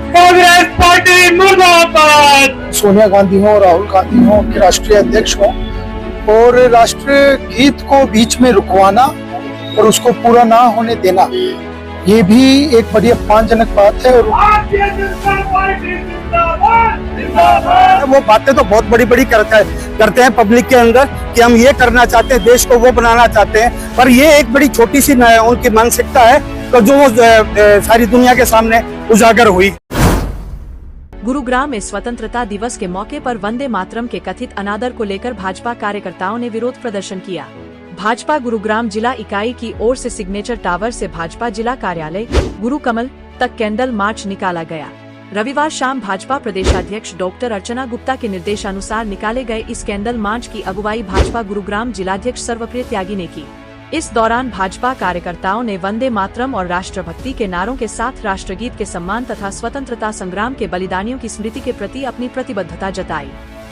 Congress party मुर्दाबाद। सोनिया गांधी हो, राहुल गांधी हो, उनके राष्ट्रीय अध्यक्ष हो, और राष्ट्रीय गीत को बीच में रुकवाना और उसको पूरा ना होने देना, ये भी एक बड़ी अपमानजनक बात है। और वो बातें तो बहुत बड़ी बड़ी करते हैं पब्लिक के अंदर कि हम ये करना चाहते हैं, देश को वो बनाना चाहते हैं, पर ये एक बड़ी छोटी सी उनकी मानसिकता है तो जो सारी दुनिया के सामने उजागर हुई। गुरुग्राम में स्वतंत्रता दिवस के मौके पर वंदे मातरम के कथित अनादर को लेकर भाजपा कार्यकर्ताओं ने विरोध प्रदर्शन किया। भाजपा गुरुग्राम जिला इकाई की ओर से सिग्नेचर टावर से भाजपा जिला कार्यालय गुरु कमल तक कैंडल मार्च निकाला गया। रविवार शाम भाजपा प्रदेशाध्यक्ष डॉक्टर अर्चना गुप्ता के निर्देशानुसार निकाले गए इस कैंडल मार्च की अगुवाई भाजपा गुरुग्राम जिलाध्यक्ष सर्वप्रिय त्यागी ने की। इस दौरान भाजपा कार्यकर्ताओं ने वंदे मातरम और राष्ट्रभक्ति के नारों के साथ राष्ट्रगीत के सम्मान तथा स्वतंत्रता संग्राम के बलिदानियों की स्मृति के प्रति अपनी प्रतिबद्धता जताई।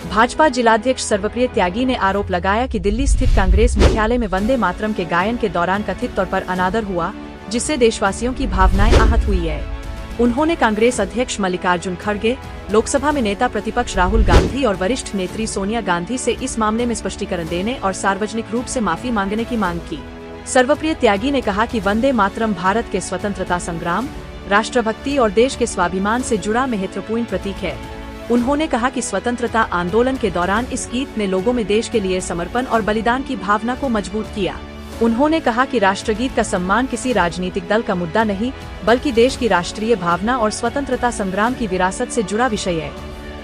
भाजपा जिलाध्यक्ष सर्वप्रिय त्यागी ने आरोप लगाया कि दिल्ली स्थित कांग्रेस मुख्यालय में वंदे मातरम के गायन के दौरान कथित तौर पर अनादर हुआ, जिससे देशवासियों की भावनाएं आहत हुई है। उन्होंने कांग्रेस अध्यक्ष मल्लिकार्जुन खड़गे, लोकसभा में नेता प्रतिपक्ष राहुल गांधी और वरिष्ठ नेत्री सोनिया गांधी से इस मामले में स्पष्टीकरण देने और सार्वजनिक रूप से माफी मांगने की मांग की। सर्वप्रिय त्यागी ने कहा कि वंदे मातरम भारत के स्वतंत्रता संग्राम, राष्ट्रभक्ति और देश के स्वाभिमान से जुड़ा महत्वपूर्ण प्रतीक है। उन्होंने कहा कि स्वतंत्रता आंदोलन के दौरान इस गीत ने लोगों में देश के लिए समर्पण और बलिदान की भावना को मजबूत किया। उन्होंने कहा कि राष्ट्रगीत का सम्मान किसी राजनीतिक दल का मुद्दा नहीं, बल्कि देश की राष्ट्रीय भावना और स्वतंत्रता संग्राम की विरासत से जुड़ा विषय है।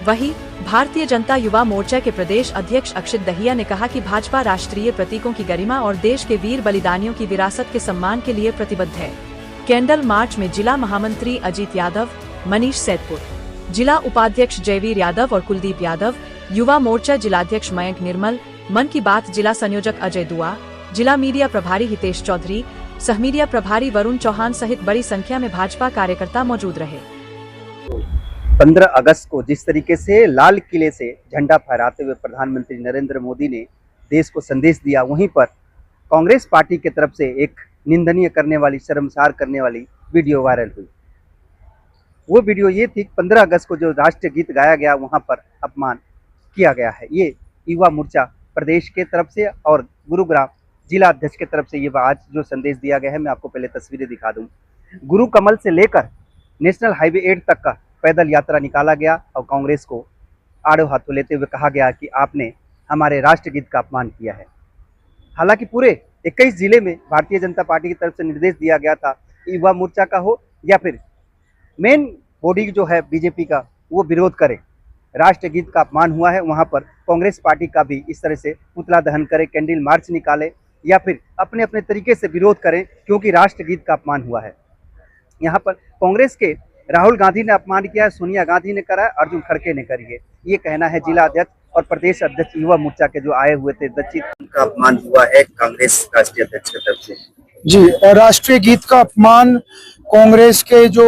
वहीं भारतीय जनता युवा मोर्चा के प्रदेश अध्यक्ष अक्षित दहिया ने कहा कि भाजपा राष्ट्रीय प्रतीकों की गरिमा और देश के वीर बलिदानियों की विरासत के सम्मान के लिए प्रतिबद्ध है। कैंडल मार्च में जिला महामंत्री अजीत यादव, मनीष सैदपुर, जिला उपाध्यक्ष जयवीर यादव और कुलदीप यादव, युवा मोर्चा जिलाध्यक्ष मयंक निर्मल, मन की बात जिला संयोजक अजय दुआ, जिला मीडिया प्रभारी हितेश चौधरी, सह मीडिया प्रभारी वरुण चौहान सहित बड़ी संख्या में भाजपा कार्यकर्ता मौजूद रहे। 15 अगस्त को जिस तरीके से लाल किले से झंडा फहराते हुए प्रधानमंत्री नरेंद्र मोदी ने देश को संदेश दिया, वहीं पर कांग्रेस पार्टी की तरफ से एक निंदनीय करने वाली, शर्मसार करने वाली वीडियो वायरल हुई। वो वीडियो ये थी, 15 अगस्त को जो राष्ट्रीय गीत गाया गया वहां पर अपमान किया गया है। ये युवा मोर्चा प्रदेश के तरफ से और गुरुग्राम जिला अध्यक्ष की तरफ से ये आज जो संदेश दिया गया है, मैं आपको पहले तस्वीरें दिखा दूं। गुरु कमल से लेकर नेशनल हाईवे 8 तक का पैदल यात्रा निकाला गया और कांग्रेस को आड़े हाथों लेते हुए कहा गया कि आपने हमारे राष्ट्रगीत का अपमान किया है। हालांकि पूरे 21 जिले में भारतीय जनता पार्टी की तरफ से निर्देश दिया गया था, युवा मोर्चा का हो या फिर मेन बॉडी जो है बीजेपी का, वो विरोध करे। राष्ट्रगीत का अपमान हुआ है, वहां पर कांग्रेस पार्टी का भी इस तरह से पुतला दहन करे, कैंडल मार्च निकाले या फिर अपने अपने तरीके से विरोध करें, क्योंकि राष्ट्रगीत का अपमान हुआ है। यहाँ पर कांग्रेस के राहुल गांधी ने अपमान किया है, सोनिया गांधी ने करा है, अर्जुन खड़गे ने करी है। ये कहना है जिला अध्यक्ष और प्रदेश अध्यक्ष युवा मोर्चा के जो आए हुए थे दक्षिण का अपमान हुआ है कांग्रेस राष्ट्रीय अध्यक्ष की तरफ से। जी, राष्ट्रीय गीत का अपमान कांग्रेस के जो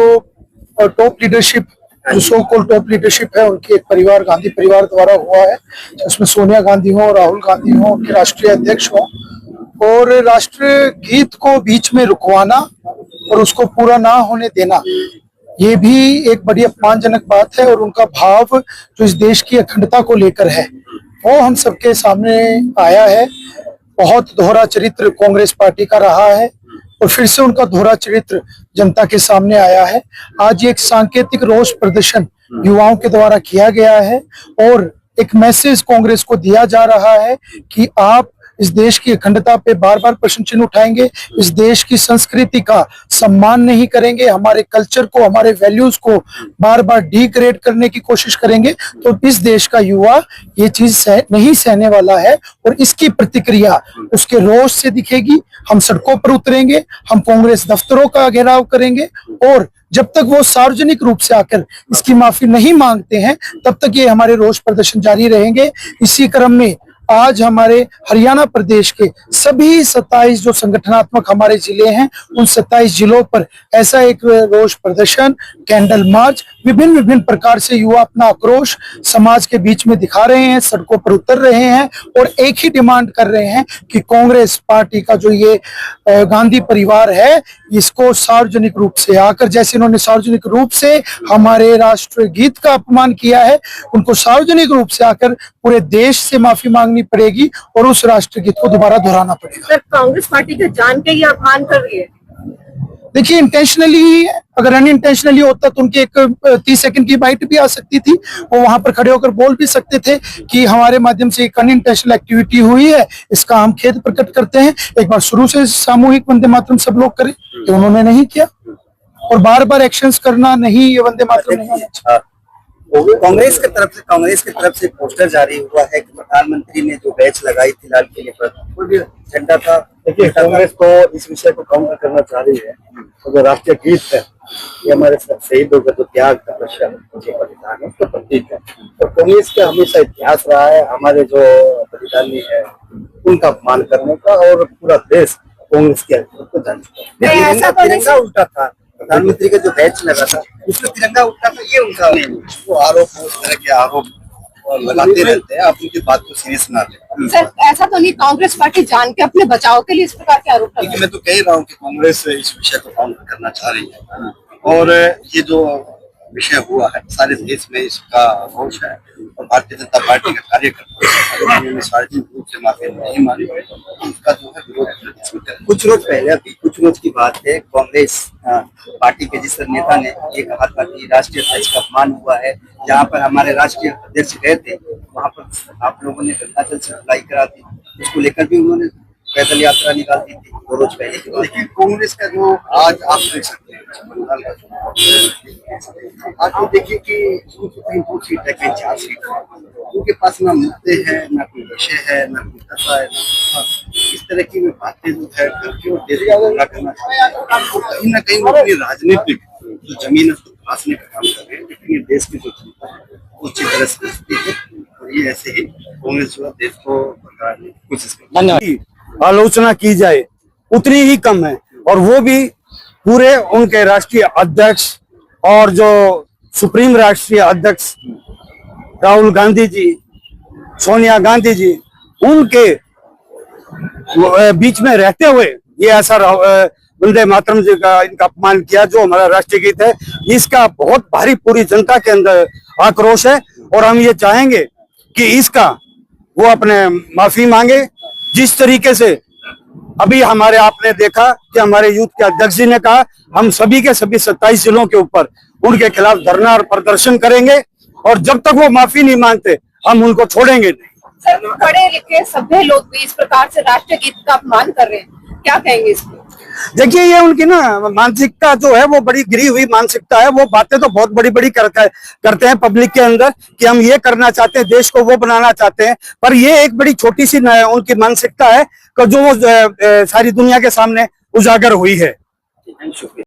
टॉप लीडरशिप, जो सो कॉल्ड टॉप लीडरशिप है, उनके एक परिवार, गांधी परिवार द्वारा हुआ है, जिसमें सोनिया गांधी हो, राहुल गांधी हो, उनके राष्ट्रीय अध्यक्ष हो, और राष्ट्रीय गीत को बीच में रुकवाना और उसको पूरा ना होने देना, ये भी एक बड़ी अपमानजनक बात है। और उनका भाव जो इस देश की अखंडता को लेकर है, वो हम सबके सामने आया है। बहुत दोहरा चरित्र कांग्रेस पार्टी का रहा है और फिर से उनका दोहरा चरित्र जनता के सामने आया है। आज एक सांकेतिक रोष प्रदर्शन युवाओं के द्वारा किया गया है और एक मैसेज कांग्रेस को दिया जा रहा है कि आप इस देश की अखंडता पे बार बार प्रश्न चिन्ह उठाएंगे, इस देश की संस्कृति का सम्मान नहीं करेंगे, हमारे कल्चर को, हमारे वैल्यूज को बार बार डिग्रेड करने की कोशिश करेंगे, तो इस देश का युवा ये चीज नहीं सहने वाला है और इसकी प्रतिक्रिया उसके रोष से दिखेगी। हम सड़कों पर उतरेंगे, हम कांग्रेस दफ्तरों का घेराव करेंगे और जब तक वो सार्वजनिक रूप से आकर इसकी माफी नहीं मांगते हैं, तब तक ये हमारे रोष प्रदर्शन जारी रहेंगे। इसी क्रम में आज हमारे हरियाणा प्रदेश के सभी 27 जो संगठनात्मक हमारे जिले हैं, उन 27 जिलों पर ऐसा एक रोष प्रदर्शन, कैंडल मार्च विभिन्न विभिन्न प्रकार से युवा अपना आक्रोश समाज के बीच में दिखा रहे हैं, सड़कों पर उतर रहे हैं और एक ही डिमांड कर रहे हैं कि कांग्रेस पार्टी का जो ये गांधी परिवार है इसको सार्वजनिक रूप से आकर, जैसे इन्होंने सार्वजनिक रूप से हमारे राष्ट्रीय गीत का अपमान किया है, उनको सार्वजनिक रूप से आकर पूरे देश से माफी मांगनी पड़ेगी और उस राष्ट्रीय गीत को दोबारा दोहराना पड़ेगा। सर, कांग्रेस पार्टी का जान के ये अपमान कर रही है। देखिए, इंटेंशनली अगर अनइंटेंशनली होता तो उनकी एक 30 सेकंड की बाइट भी आ सकती थी, वो वहां पर खड़े होकर बोल भी सकते थे कि हमारे माध्यम से एक अनइंटेंशनल एक्टिविटी हुई है, इसका हम खेद प्रकट करते हैं, एक बार शुरू से सामूहिक वंदे मातरम सब लोग करें, तो उन्होंने नहीं किया और बार बार एक्शंस करना नहीं, ये वंदे मातरम नहीं होना चाहिए। कांग्रेस की तरफ से पोस्टर जारी हुआ है कि प्रधानमंत्री ने जो बैच लगाई थी लाल किले पर, वो भी झंडा था। देखिए, कांग्रेस को इस विषय को काउंटर करना चाह रही है। तो जो राष्ट्रीय गीत है ये हमारे शहीदों का जो त्याग तपस्या बलिदान है उसका प्रतीक है। तो कांग्रेस का हमेशा इतिहास रहा है हमारे जो बलिदानी है उनका अपमान करने का, और पूरा देश कांग्रेस के को जान चुका है। तिरंगा उल्टा था, प्रधानमंत्री का जो बैच लगा था उसमें तिरंगा उल्टा था, ये उनका वो आरोप, उस तरह के आरोप और लगाते रहते हैं। आप उनकी बात को सीरियस ना लें। सर, ऐसा तो नहीं कांग्रेस पार्टी जान के अपने बचाव के लिए इस प्रकार के आरोप कर रही है। मैं तो कह रहा हूँ कि कांग्रेस इस विषय को काउंटर करना चाह रही है, और ये जो विषय हुआ है सारे देश में इसका रोष है, और भारतीय जनता पार्टी का कार्यकर्ता ने सार्वजनिक रूप से माफी नहीं मांगी, इसका जो है विरोध प्रदर्शन करें। कुछ रोज पहले, अभी कुछ रोज की बात है, कांग्रेस पार्टी के जिस नेता ने ये कहा था कि राष्ट्रीय ध्वज का अपमान हुआ है, जहाँ पर हमारे राष्ट्रीय अध्यक्ष गए थे वहाँ पर आप लोगों ने गंगाजल सप्लाई करा दी, उसको लेकर भी उन्होंने पैदल यात्रा निकाल दी थी 2 रोज पहले। लेकिन कांग्रेस का जो आज आप देख सकते हैं बंगाल का चुनाव, आज तो देखिए कि सुप्रीम कोर्ट सीट है, कहीं 4 सीट है, उनके पास ना मुद्दे हैं, ना कोई विषय है, ना कोई दशा है, इस तरह की बातें जो है करके और देश को गुमराह करना चाहते हैं। तो कहीं ना कहीं वो अपनी राजनीतिक जो जमीन है उसको तलाशने का काम कर रहे हैं, लेकिन ये देश की जो जनता है वो अच्छी तरह समझती है, और ये ऐसे ही कांग्रेस जो देश को बरकरार कोशिश कर रही है। आलोचना की जाए उतनी ही कम है, और वो भी पूरे उनके राष्ट्रीय अध्यक्ष और जो सुप्रीम राष्ट्रीय अध्यक्ष राहुल गांधी जी, सोनिया गांधी जी, उनके बीच में रहते हुए ये ऐसा वंदे मातरम जी का इनका अपमान किया जो हमारा राष्ट्रीय गीत है, इसका बहुत भारी पूरी जनता के अंदर आक्रोश है, और हम ये चाहेंगे कि इसका वो अपने माफी मांगे। जिस तरीके से अभी हमारे आपने देखा कि हमारे यूथ के अध्यक्ष जी ने कहा हम सभी के सभी 27 जिलों के ऊपर उनके खिलाफ धरना और प्रदर्शन करेंगे, और जब तक वो माफी नहीं मांगते हम उनको छोड़ेंगे नहीं। सर, पढ़े लिखे सभ्य लोग भी इस प्रकार से राष्ट्रीय गीत का अपमान कर रहे हैं, क्या कहेंगे इसको? देखिए, ये उनकी ना मानसिकता जो है वो बड़ी गिरी हुई मानसिकता है। वो बातें तो बहुत बड़ी बड़ी करते हैं पब्लिक के अंदर कि हम ये करना चाहते हैं, देश को वो बनाना चाहते हैं, पर ये एक बड़ी छोटी सी उनकी मानसिकता है जो वो सारी दुनिया के सामने उजागर हुई है।